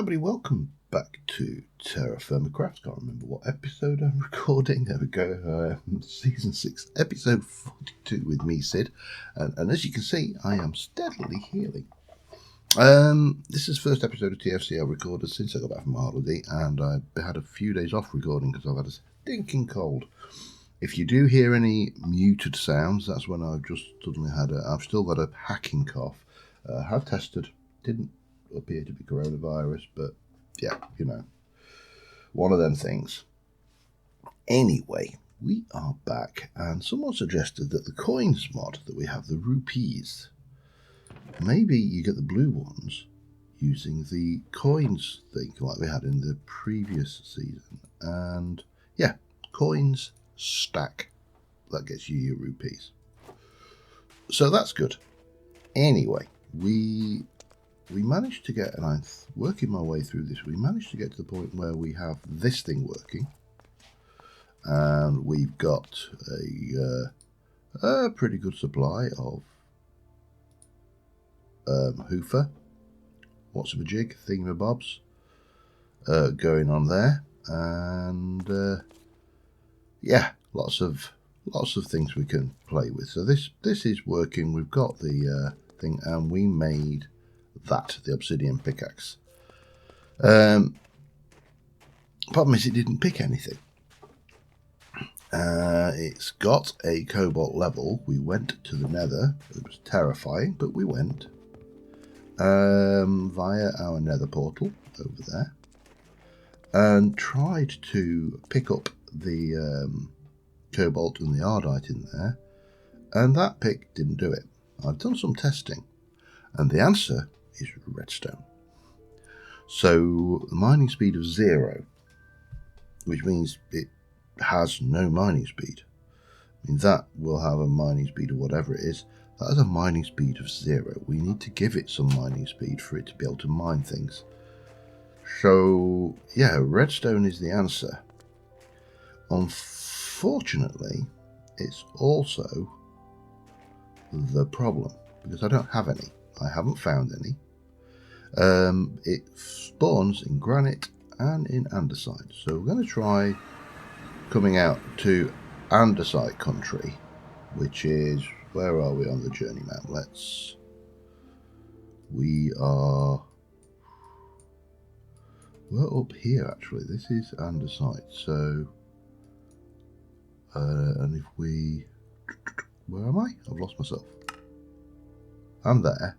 everybody, welcome back to TerraFirmaCraft. Can't remember what episode I'm recording. There we go. Season 6, episode 42 with me, Sid. And as you can see, I am steadily healing. This is the first episode of TFC I've recorded since I got back from my holiday, and I had a few days off recording because I've had a stinking cold. If you do hear any muted sounds, that's when I've just suddenly I've still got a hacking cough. Have tested, didn't appear to be coronavirus, but yeah, you know, one of them things. Anyway, we are back, and someone suggested that the coins mod that we have, the rupees, maybe you get the blue ones using the coins thing like we had in the previous season. And yeah, coins stack. That gets you your rupees. So that's good. Anyway, we managed to get, and I'm working my way through this, we managed to get to the point where we have this thing working. And we've got a pretty good supply of hoofer, what's of a jig, thingamabobs going on there. And yeah, lots of things we can play with. So this is working. We've got the thing, and we made that, the obsidian pickaxe. Problem is it didn't pick anything. It's got a cobalt level. We went to the nether. It was terrifying, but we went via our nether portal over there and tried to pick up the cobalt and the ardite in there, and that pick didn't do it. I've done some testing, and the answer is redstone. So the mining speed of 0, which means it has no mining speed. I mean, that will have a mining speed of whatever it is. That has a mining speed of 0. We need to give it some mining speed for it to be able to mine things. So yeah, redstone is the answer. Unfortunately, it's also the problem, because I don't have any. I haven't found any. It spawns in granite and in andesite. So we're going to try coming out to andesite country, which is, where are we on the journey map? We're up here actually. This is andesite. So, and if we, where am I? I've lost myself. I'm there.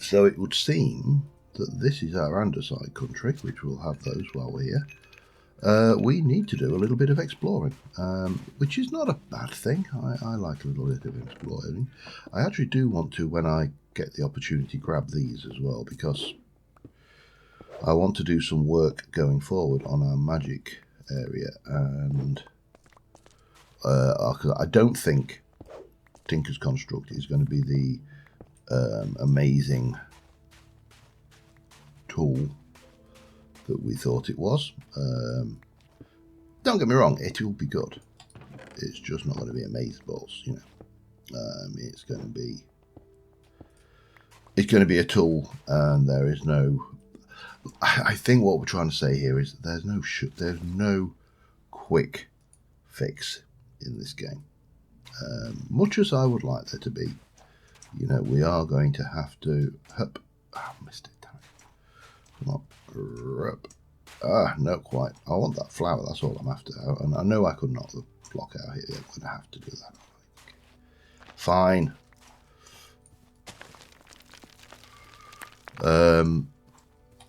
So it would seem that this is our andesite country, which we'll have those while we're here. We need to do a little bit of exploring, which is not a bad thing. I like a little bit of exploring. I actually do want to, when I get the opportunity, grab these as well, because I want to do some work going forward on our magic area, and I don't think Tinker's Construct is going to be the amazing tool that we thought it was. Don't get me wrong, it will be good. It's just not going to be amazeballs, you know. It's going to be a tool, and there is no. I think what we're trying to say here is there's no quick fix in this game. Much as I would like there to be, you know, we are going to have to. I missed it. Come on. Not quite. I want that flower, that's all I'm after. And I know I could knock the block out here. I'm going to have to do that. Okay. Fine.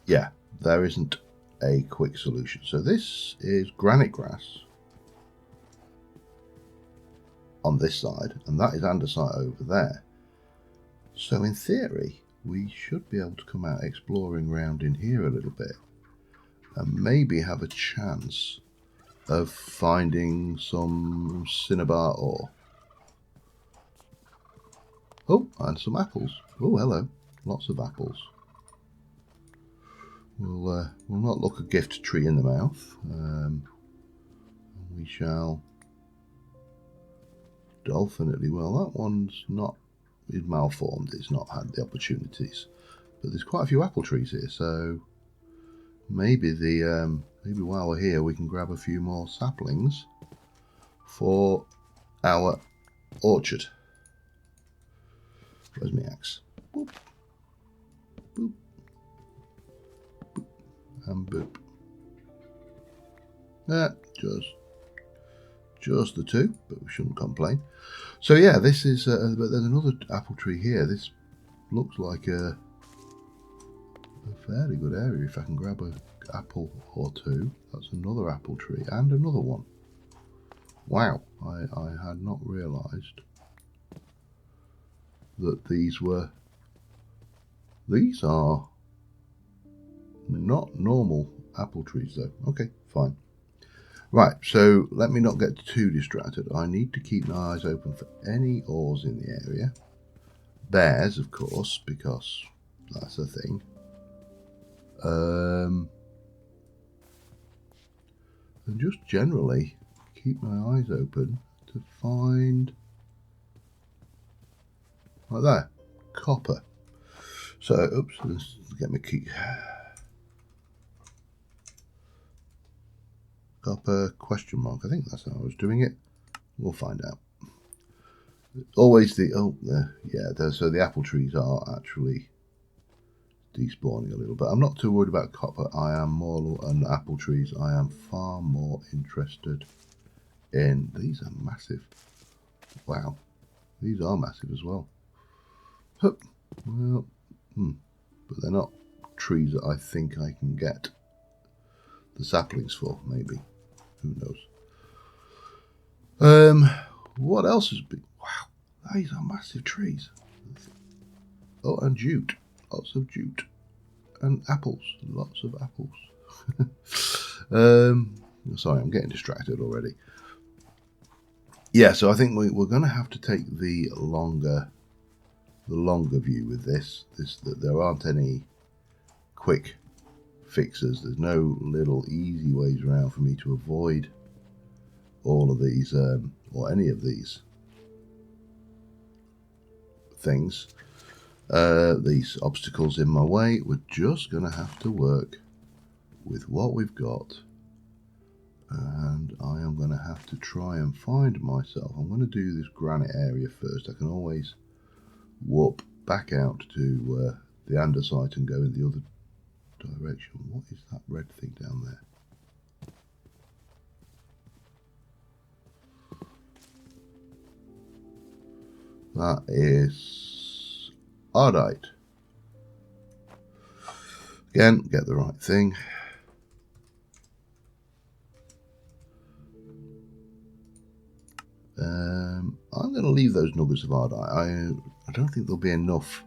Yeah, there isn't a quick solution. So this is granite grass on this side, and that is andesite over there. So in theory, we should be able to come out exploring around in here a little bit, and maybe have a chance of finding some cinnabar ore. Oh, and some apples. Oh, hello. Lots of apples. We'll not look a gift tree in the mouth. We shall definitely. Well, that one's not. Is malformed. It's not had the opportunities But there's quite a few apple trees here, so maybe maybe while we're here we can grab a few more saplings for our orchard. Where's my axe? Boop, boop, boop, and boop. Just the two, but we shouldn't complain. So yeah, this is. But there's another apple tree here. This looks like a fairly good area. If I can grab an apple or two, that's another apple tree and another one. Wow, I had not realised that these are not normal apple trees though. Okay, fine. Right, so let me not get too distracted. I need to keep my eyes open for any ores in the area. Bears, of course, because that's a thing. And just generally keep my eyes open to find, like that, copper. So, oops, let's get my key. Copper question mark. I think that's how I was doing it. We'll find out. Always the so the apple trees are actually despawning a little bit. I'm not too worried about copper. I am more on apple trees. I am far more interested in these. Are massive. Wow, these are massive as well. Well, but they're not trees that I think I can get the saplings for. Maybe. Who knows? What else has been? Wow, these are massive trees. Oh, and jute. Lots of jute. And apples. Lots of apples. Sorry, I'm getting distracted already. Yeah, so I think we're going to have to take the longer view with this. That there aren't any quick fixes. There's no little easy ways around for me to avoid all of these or any of these things, these obstacles in my way. We're just going to have to work with what we've got, and I am going to have to try and find myself. I'm going to do this granite area first. I can always warp back out to the andesite and go in the other direction. What is that red thing down there? That is ardite. Again, get the right thing. I'm going to leave those nuggets of ardite. I don't think there'll be enough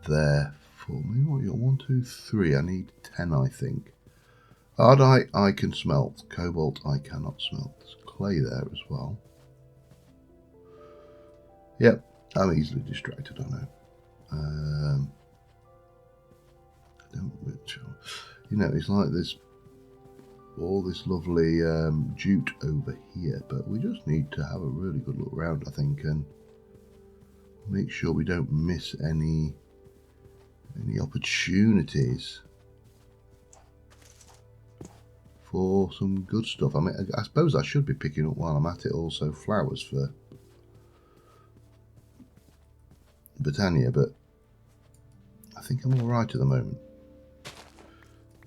there for me. What you got? 1, 2, 3. I need 10, I think. Ardite I can smelt. Cobalt I cannot smelt. There's clay there as well. Yep, I'm easily distracted, I know. It's like this, all this lovely jute over here, but we just need to have a really good look around, I think, and make sure we don't miss any opportunities for some good stuff. I mean, I suppose I should be picking up while I'm at it also flowers for Britannia, but I think I'm alright at the moment.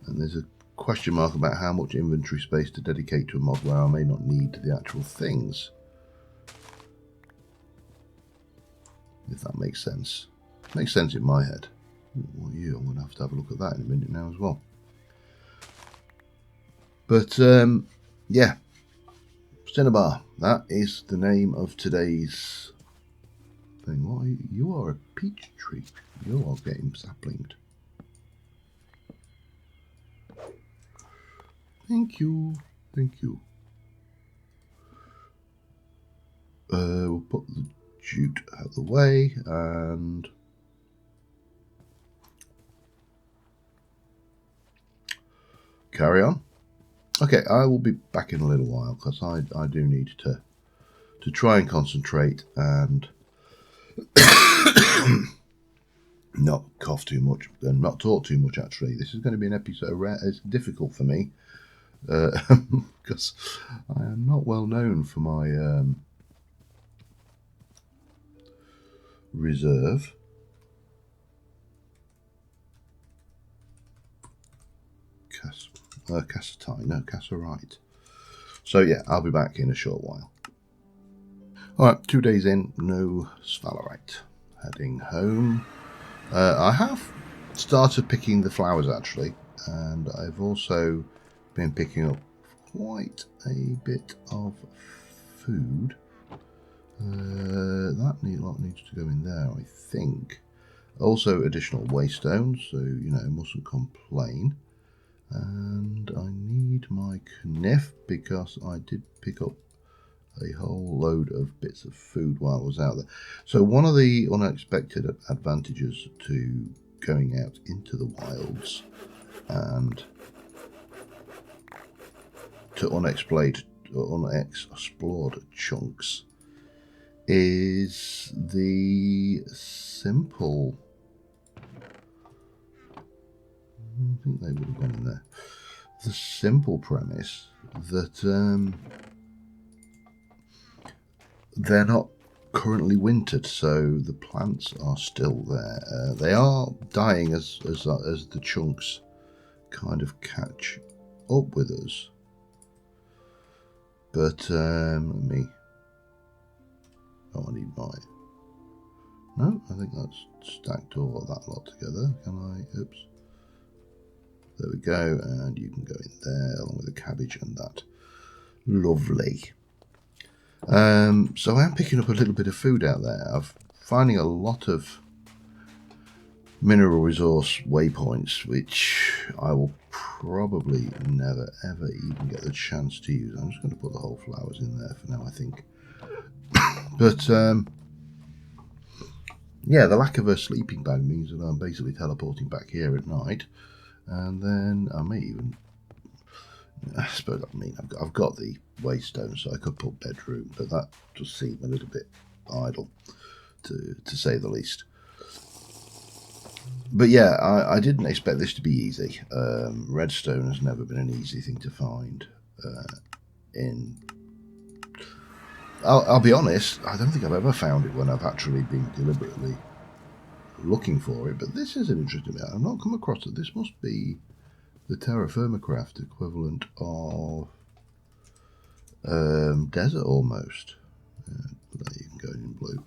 And there's a question mark about how much inventory space to dedicate to a mod where I may not need the actual things. If that makes sense. Makes sense in my head. What are you? I'm going to have a look at that in a minute now as well. But, yeah. Cinnabar. That is the name of today's thing. What are you? You are a peach tree. You are getting saplinged. Thank you. Thank you. We'll put the jute out of the way and carry on. Okay, I will be back in a little while because I do need to try and concentrate and not cough too much and not talk too much. Actually, this is going to be an episode where it's difficult for me because I am not well known for my reserve. Cassatine, no, Casserite. So yeah, I'll be back in a short while. Alright, 2 days in, no sphalerite. Heading home. I have started picking the flowers actually, and I've also been picking up quite a bit of food. That lot needs to go in there, I think. Also additional waystone, so you know, mustn't complain. And I need my kniff because I did pick up a whole load of bits of food while I was out there. So one of the unexpected advantages to going out into the wilds and to unexplored chunks is the simple... I think they would have gone in there. The simple premise that they're not currently wintered, so the plants are still there. They are dying as the chunks kind of catch up with us. But let me... Oh, I need my... No, I think that's stacked all of that lot together. Can I... Oops. There we go, and you can go in there along with the cabbage and that. Lovely. So I am picking up a little bit of food out there. I'm finding a lot of mineral resource waypoints, which I will probably never ever even get the chance to use. I'm just going to put the whole flowers in there for now, I think. But yeah, the lack of a sleeping bag means that I'm basically teleporting back here at night. And then I may even, I suppose I mean, I've got the waystone, so I could put bedroom, but that just seemed a little bit idle, to say the least. But yeah, I didn't expect this to be easy. Redstone has never been an easy thing to find. I'll be honest, I don't think I've ever found it when I've actually been deliberately looking for it, but this is an interesting bit. I've not come across it. This must be the TerraFirmaCraft equivalent of desert almost. There you can go in blue,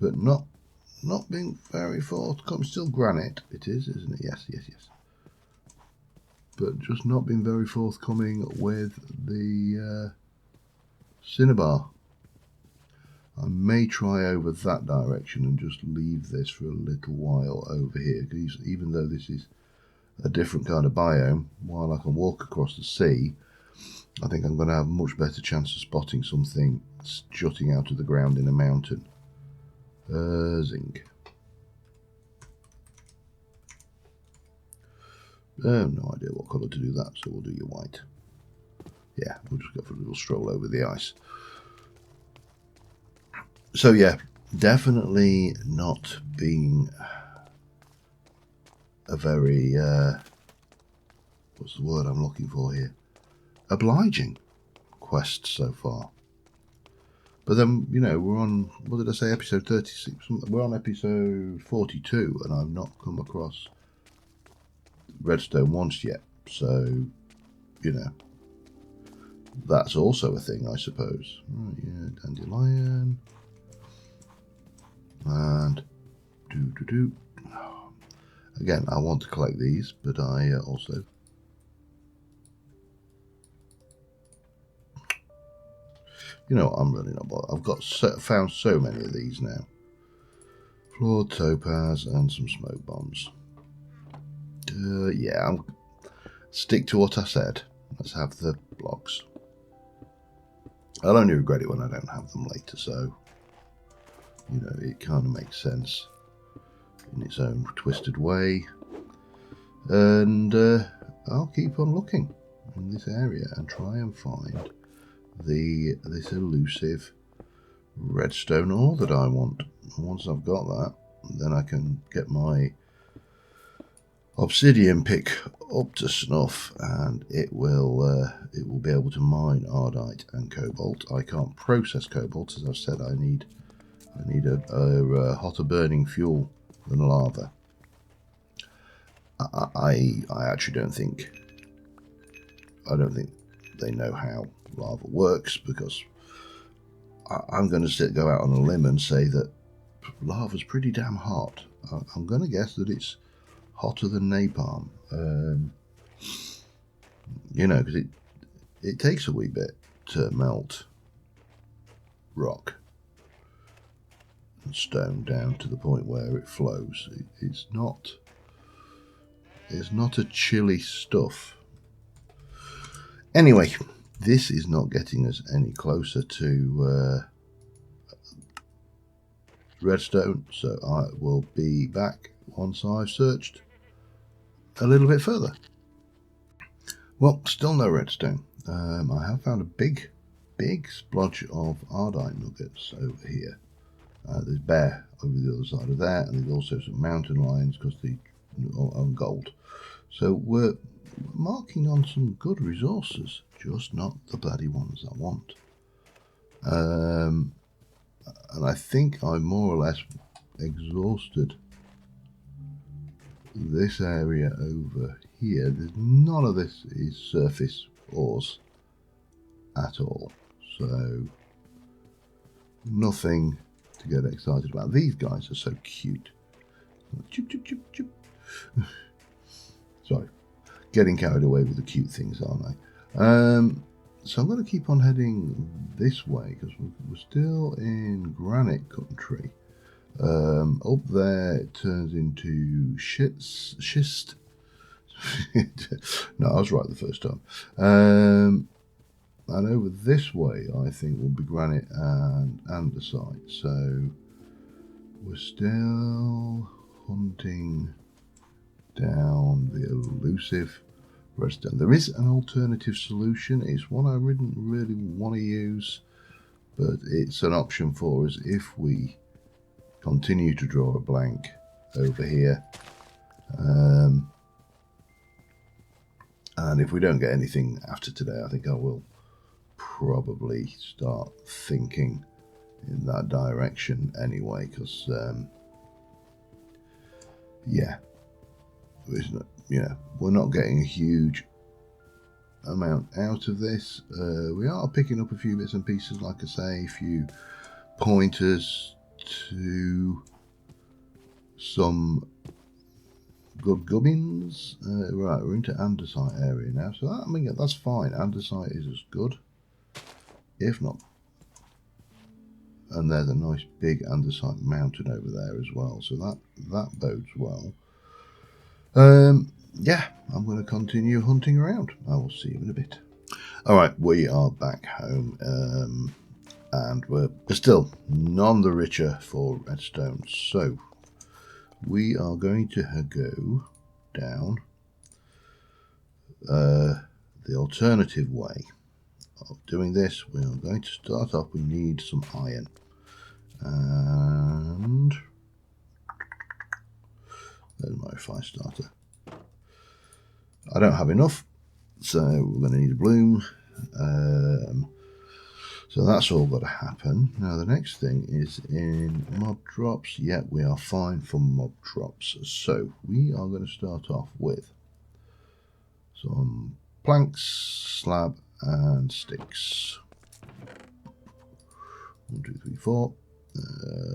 but not being very forthcoming. Still granite, it is, isn't it? Yes. But just not being very forthcoming with the cinnabar. I may try over that direction and just leave this for a little while over here, because even though this is a different kind of biome, while I can walk across the sea, I think I'm going to have a much better chance of spotting something jutting out of the ground in a mountain. Zinc. No idea what colour to do that, so we'll do your white. Yeah, we'll just go for a little stroll over the ice. So yeah, definitely not being a very, what's the word I'm looking for here? Obliging quest so far. But then, you know, we're on, what did I say, episode 36? We're on episode 42, and I've not come across Redstone once yet. So, you know, that's also a thing, I suppose. Right, yeah, dandelion. And again, I want to collect these, but I also, you know, I'm really not bothered. I've got found so many of these now. Flawed topaz and some smoke bombs. Yeah, I'm stick to what I said. Let's have the blocks. I'll only regret it when I don't have them later, so you know, it kind of makes sense in its own twisted way. And I'll keep on looking in this area and try and find this elusive redstone ore that I want. And once I've got that, then I can get my obsidian pick up to snuff, and it will be able to mine ardite and cobalt. I can't process cobalt, as I've said. I need a hotter burning fuel than lava. I actually don't think they know how lava works, because I'm going to go out on a limb and say that lava's pretty damn hot. I'm going to guess that it's hotter than napalm. You know, because it takes a wee bit to melt rock and stone down to the point where it flows. It's not a chilly stuff. Anyway, this is not getting us any closer to redstone, so I will be back once I've searched a little bit further. Well, still no redstone. I have found a big splodge of ardite nuggets over here. There's bear over the other side of that, and there's also some mountain lions because they own gold. So we're marking on some good resources, just not the bloody ones I want. And I think I more or less exhausted this area over here. There's none of this is surface ores at all, so nothing to get excited about. These guys are so cute. Chip, chip, chip, chip. Sorry, getting carried away with the cute things, aren't I? So I'm going to keep on heading this way because we're still in granite country. Up there it turns into schist. No, I was right the first time. And over this way I think will be granite and andesite. So we're still hunting down the elusive redstone. There is an alternative solution. It's one I didn't really want to use, but it's an option for us if we continue to draw a blank over here. And if we don't get anything after today, I think I will probably start thinking in that direction anyway, because yeah, we're not getting a huge amount out of this. We are picking up a few bits and pieces, like I say, a few pointers to some good gubbins. Right, we're into andesite area now, so that, I mean, that's fine. Andesite is as good, if not. And there's a nice big andesite mountain over there as well, so that bodes well. Yeah, I'm going to continue hunting around. I will see you in a bit. Alright, we are back home, and we're still none the richer for redstone, so we are going to go down the alternative way of doing this. We are going to start off, we need some iron, and there's my fire starter. I don't have enough, so we're going to need a bloom. So that's all got to happen. Now the next thing is in mob drops. Yeah, we are fine for mob drops. So we are going to start off with some planks, slab and sticks. 1, 2, 3, 4.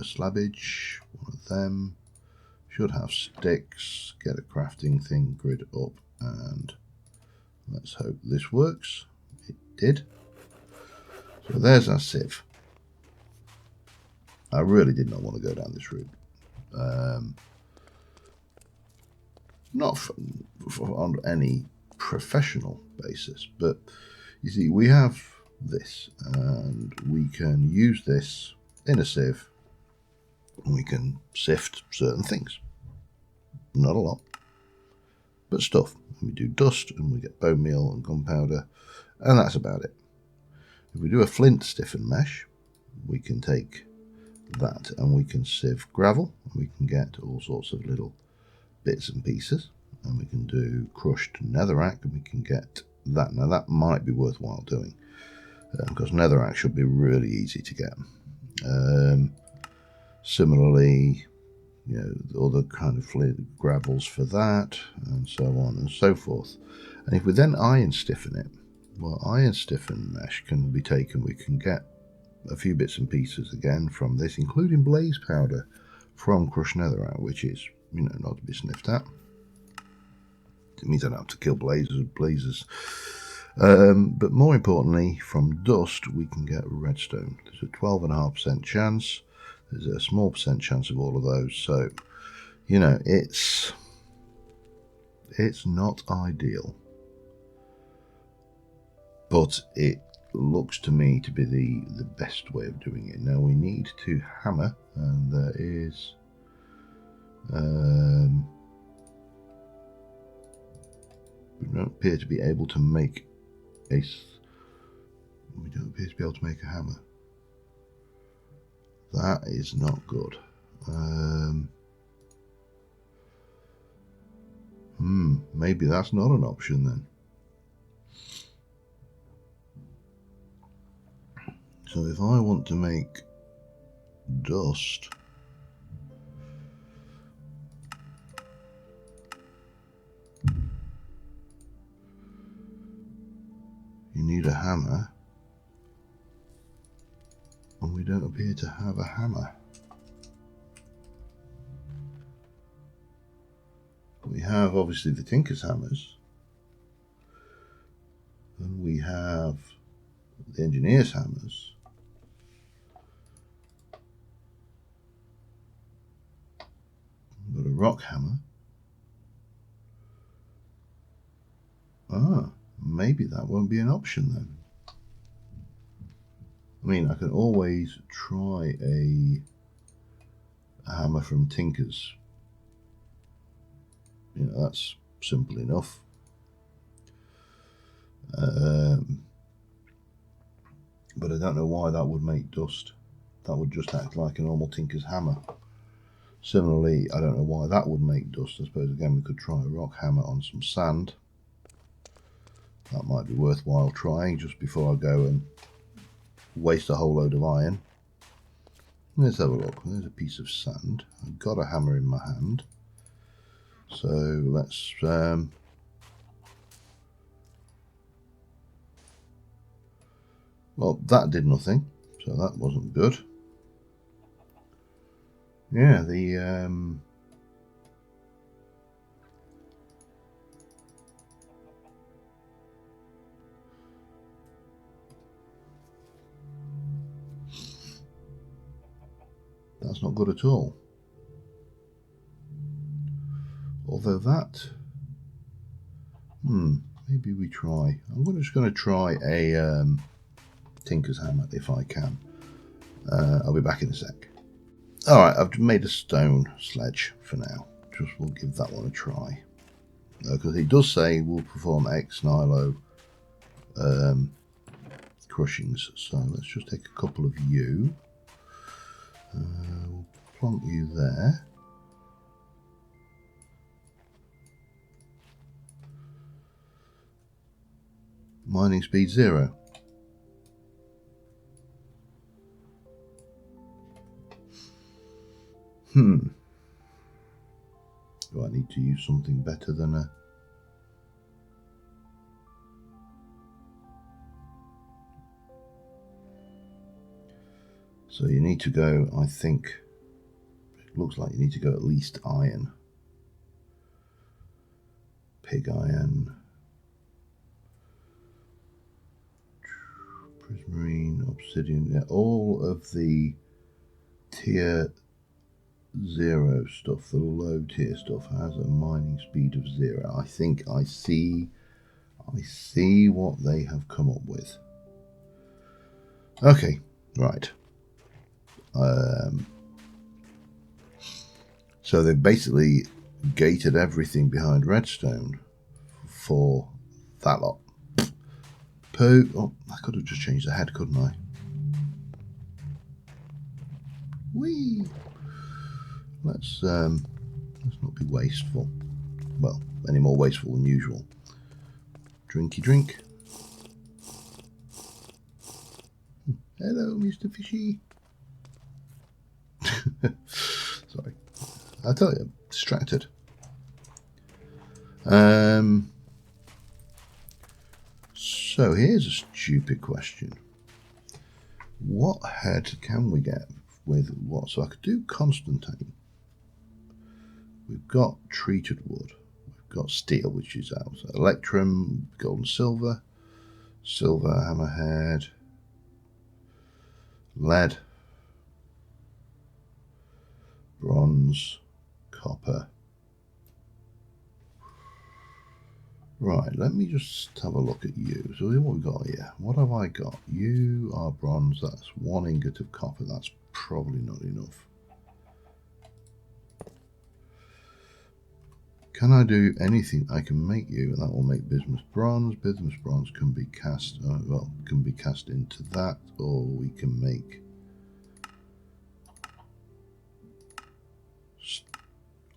Slabbage, one of them. Should have sticks. Get a crafting thing, grid up, and let's hope this works. It did. So there's our sieve. I really did not want to go down this route. Not on any professional basis, but you see, we have this, and we can use this in a sieve, and we can sift certain things. Not a lot, but stuff. We do dust, and we get bone meal and gunpowder, and that's about it. If we do a flint stiffen mesh, we can take that, and we can sieve gravel. We can get all sorts of little bits and pieces, and we can do crushed netherrack, and we can get that. Now that might be worthwhile doing, because netherrack should be really easy to get. Similarly, you know, other kind of gravels for that, and so on and so forth. And if we then iron stiffen it, well, iron stiffen mesh can be taken. We can get a few bits and pieces again from this, including blaze powder from crushed netherrack, which is, you know, not to be sniffed at. It means I don't have to kill blazes. But more importantly, from dust we can get redstone. There's a 12.5% chance. There's a small percent chance of all of those. So, you know, it's not ideal, but it looks to me to be the best way of doing it. Now we need to hammer, and there is we don't appear to be able to make a hammer. That is not good. Maybe that's not an option then. So if I want to make dust, you need a hammer, and we don't appear to have a hammer. We have obviously the tinker's hammers, and we have the engineer's hammers. We've got a rock hammer. Maybe that won't be an option then. I mean, I can always try a hammer from Tinker's. You know, that's simple enough. But I don't know why that would make dust. That would just act like a normal Tinker's hammer. Similarly, I don't know why that would make dust. I suppose again we could try a rock hammer on some sand. That might be worthwhile trying just before I go and waste a whole load of iron. Let's have a look. There's a piece of sand. I've got a hammer in my hand. So let's well, that did nothing, so that wasn't good. Yeah, that's not good at all. Although that, maybe we try. I'm just going to try a Tinker's hammer if I can. I'll be back in a sec. Alright, I've made a stone sledge for now. We'll give that one a try. Because it does say we'll perform X Nilo crushings. So let's just take a couple of you. We'll plonk you there. Mining speed 0. Do I need to use something better than a... So you need to go, I think, it looks like you need to go at least iron. Pig iron. Prismarine, obsidian, yeah, all of the tier 0 stuff, the low tier stuff, has a mining speed of 0. I think I see what they have come up with. Okay, right. So they've basically gated everything behind redstone for that lot. Oh, I could have just changed the head, couldn't I? Whee! Let's not be wasteful. Well, any more wasteful than usual. Drinky drink. Hello, Mr. Fishy. Sorry. I tell you, I'm distracted. So here's a stupid question. What head can we get with what? So I could do Constantine. We've got treated wood. We've got steel, which is out. So electrum, gold and silver. Silver, hammerhead. Lead. Bronze. Copper. Right, let me just have a look at you. So what have we got here? What have I got? You are bronze. That's 1 ingot of copper. That's probably not enough. Can I do anything? I can make you, and that will make bismuth bronze. Bismuth bronze can be cast, can be cast into that, or we can make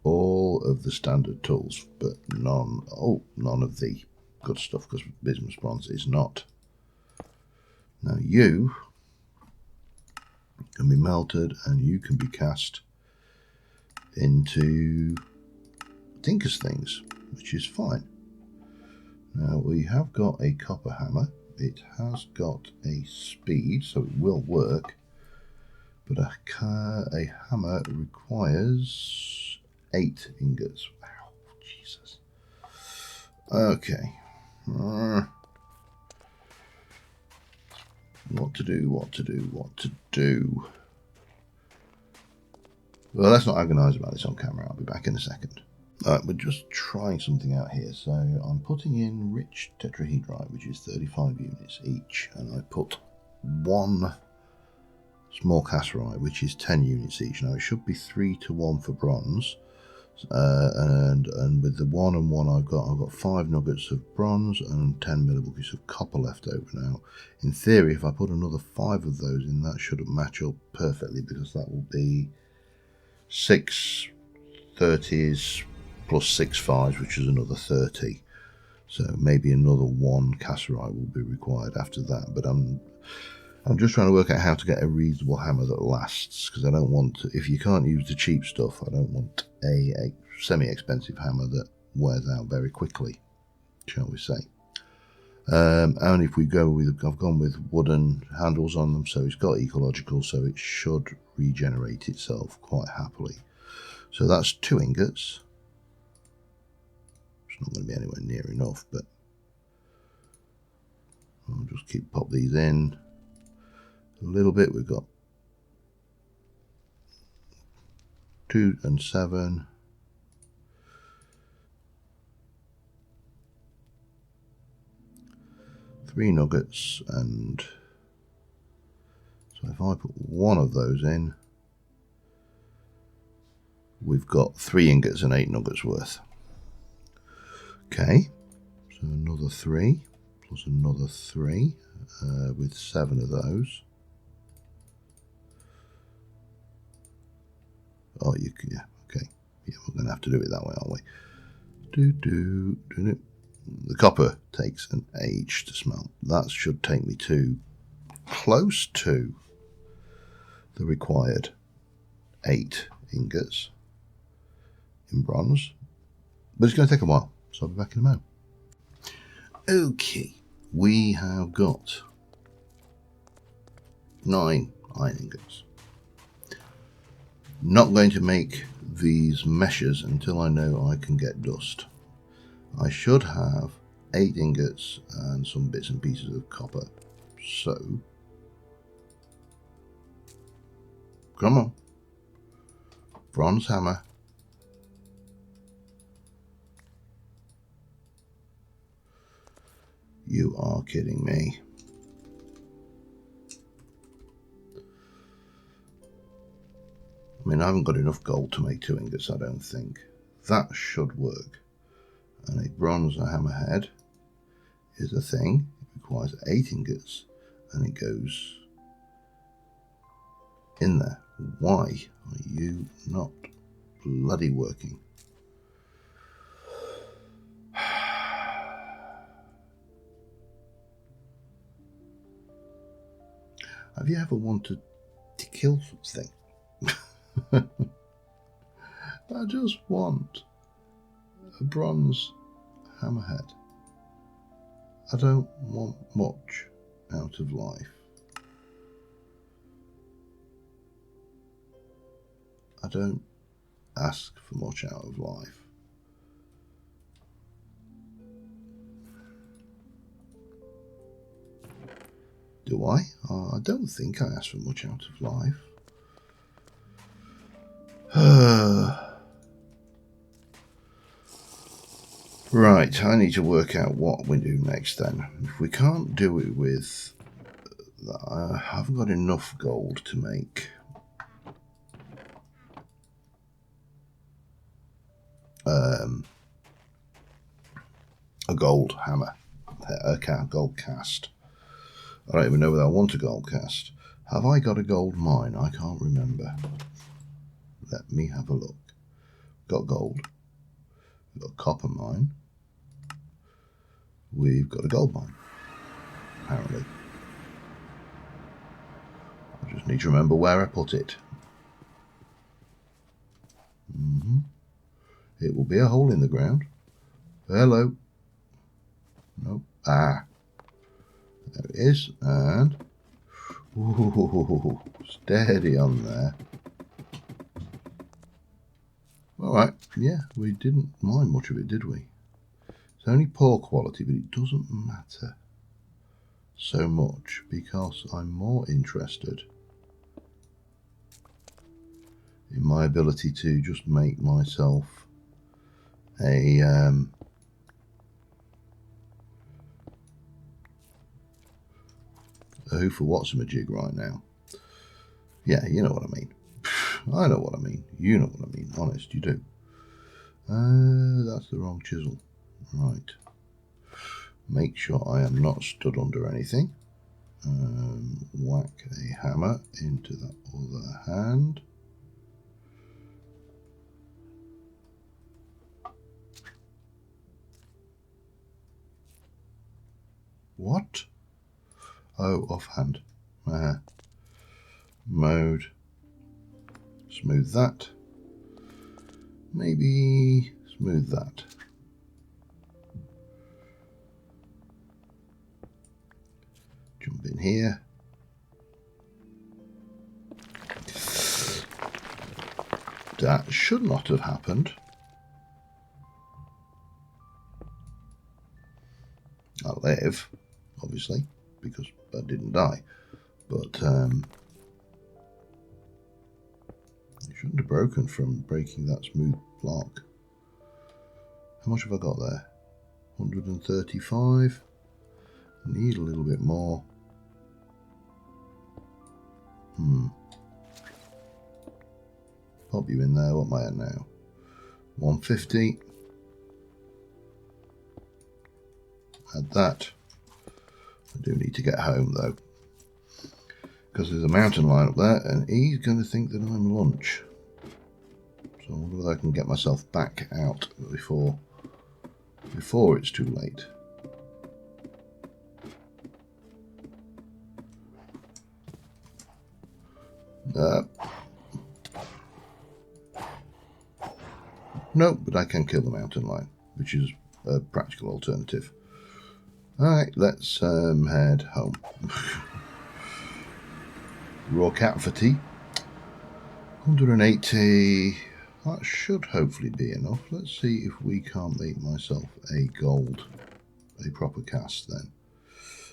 all of the standard tools, but none of the good stuff, because bismuth bronze is not. Now you can be melted, and you can be cast into Tinker's things, which is fine. Now we have got a copper hammer. It has got a speed, so it will work, but a hammer requires 8 ingots. Wow, Jesus. Okay. What to do. Well, let's not agonise about this on camera. I'll be back in a second. Alright, we're just trying something out here. So I'm putting in rich tetrahedrite, which is 35 units each, and I put 1 small cassiterite, which is 10 units each. Now it should be 3-to-1 for bronze, and with the 1 and 1 I've got 5 nuggets of bronze and 10 millibuckets of copper left over. Now, in theory, if I put another 5 of those in, that should match up perfectly, because that will be 6 30s plus 6 5s, which is another 30. So maybe another 1 cassiterite will be required after that. But I'm just trying to work out how to get a reasonable hammer that lasts, because I don't want to, if you can't use the cheap stuff, I don't want a semi-expensive hammer that wears out very quickly, shall we say. And if we go with, I've gone with wooden handles on them, so it's got ecological, so it should regenerate itself quite happily. So that's 2 ingots. It's not going to be anywhere near enough, but I'll just pop these in a little bit. We've got 2 and 7. Three nuggets, and so if I put 1 of those in, we've got 3 ingots and 8 nuggets worth. Okay, so another 3 plus another 3 with 7 of those. Oh, yeah, okay. Yeah, we're going to have to do it that way, aren't we? The copper takes an age to smelt. That should take me to close to the required 8 ingots in bronze, but it's going to take a while, so I'll be back in a moment. Okay, we have got 9 iron ingots. Not going to make these meshes until I know I can get dust. I should have 8 ingots and some bits and pieces of copper. So, come on, bronze hammer. You are kidding me. I mean, I haven't got enough gold to make 2 ingots, I don't think. That should work. And a bronze hammerhead is a thing. It requires 8 ingots, and it goes in there. Why are you not bloody working? Have you ever wanted to kill something? I just want a bronze hammerhead. I don't want much out of life. I don't ask for much out of life. Do I? I don't think I ask for much out of life. Right, I need to work out what we do next then. If we can't do it with that, I haven't got enough gold to make a gold hammer, a gold cast. I don't even know whether I want a gold cast. Have I got a gold mine? I can't remember. Let me have a look. Got gold. We've got a copper mine. We've got a gold mine, apparently. I just need to remember where I put it. It will be a hole in the ground. Hello. No. Ah. There it is. And ooh, steady on there. Alright, yeah, we didn't mind much of it, did we? It's only poor quality, but it doesn't matter so much because I'm more interested in my ability to just make myself a who for what's a jig right now. Yeah, you know what I mean. I know what I mean. You know what I mean. Honest, you do. That's the wrong chisel. Right. Make sure I am not stood under anything. Whack a hammer into that other hand. What? Oh, offhand. Mode. Smooth that. Maybe smooth that. Jump in here. That should not have happened. I live, obviously, because I didn't die. But it shouldn't have broken from breaking that smooth block. How much have I got there? 135. Need a little bit more. Pop you in there. What am I at now? 150. Add that. I do need to get home though, because there's a mountain lion up there and he's going to think that I'm lunch. So I wonder whether I can get myself back out before it's too late. No, but I can kill the mountain lion, which is a practical alternative. Alright, let's head home. Raw cat for tea. 180. That should hopefully be enough. Let's see if we can't make myself a proper cast then.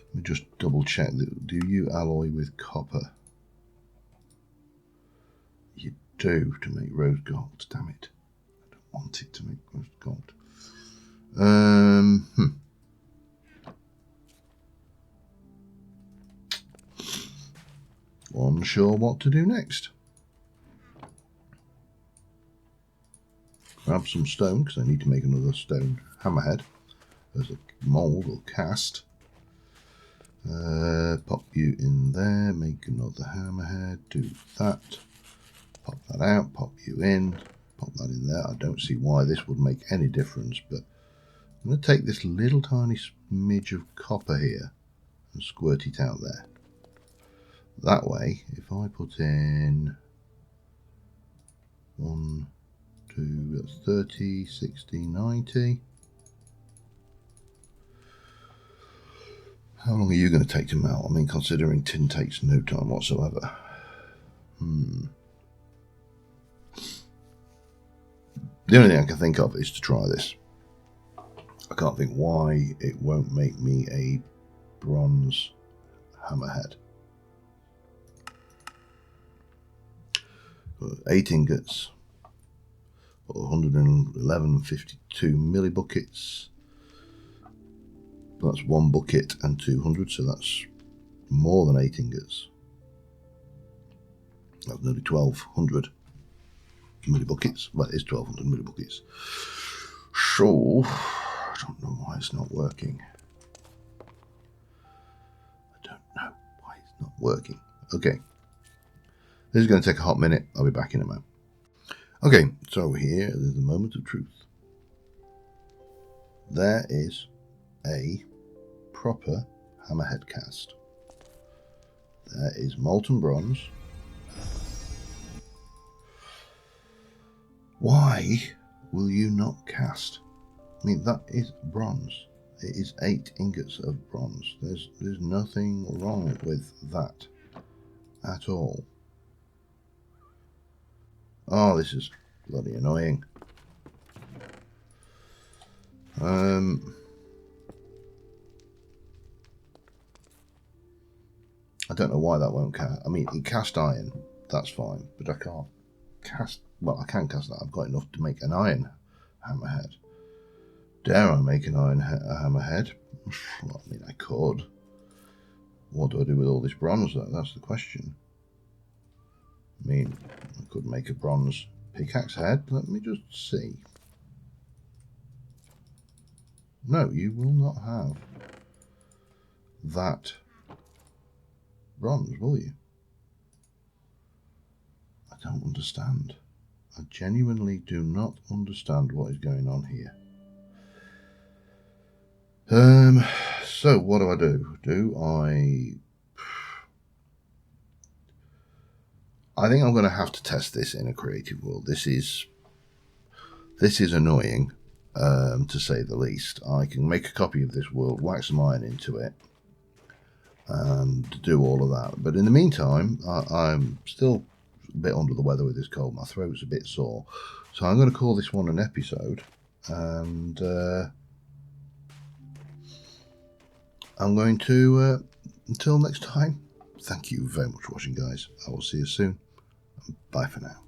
Let me just double check. Do you alloy with copper? You do, to make rose gold. Damn it. I don't want it to make rose gold. Unsure what to do next. Grab some stone, because I need to make another stone hammerhead as a mould or cast. Pop you in there, make another hammerhead, do that. Pop that out, pop you in, pop that in there. I don't see why this would make any difference, but I'm going to take this little tiny smidge of copper here and squirt it out there. That way, if I put in 1, 2, that's 30, 60, 90. How long are you going to take to melt? I mean, considering tin takes no time whatsoever. The only thing I can think of is to try this. I can't think why it won't make me a bronze hammerhead. 8 ingots, 111.52 millibuckets. That's 1 bucket and 200, so that's more than 8 ingots. That's nearly 1200 millibuckets. Well, it is 1200 millibuckets. So, I don't know why it's not working. I don't know why it's not working. Okay. This is going to take a hot minute. I'll be back in a moment. Okay, so here is the moment of truth. There is a proper hammerhead cast. There is molten bronze. Why will you not cast? I mean, that is bronze. It is 8 ingots of bronze. There's nothing wrong with that at all. Oh, this is bloody annoying. I don't know why that won't cast. I mean, in cast iron, that's fine, but I can't cast. Well, I can cast that. I've got enough to make an iron hammerhead. Dare I make an iron hammerhead? Well, I mean, I could. What do I do with all this bronze, though? That's the question. I mean, I could make a bronze pickaxe head. Let me just see. No, you will not have that bronze, will you? I don't understand. I genuinely do not understand what is going on here. So what do? I think I'm going to have to test this in a creative world. This is annoying, to say the least. I can make a copy of this world, wax some iron into it, and do all of that. But in the meantime, I'm still a bit under the weather with this cold. My throat's a bit sore. So I'm going to call this one an episode. And I'm going to, until next time, thank you very much for watching, guys. I will see you soon. Bye for now.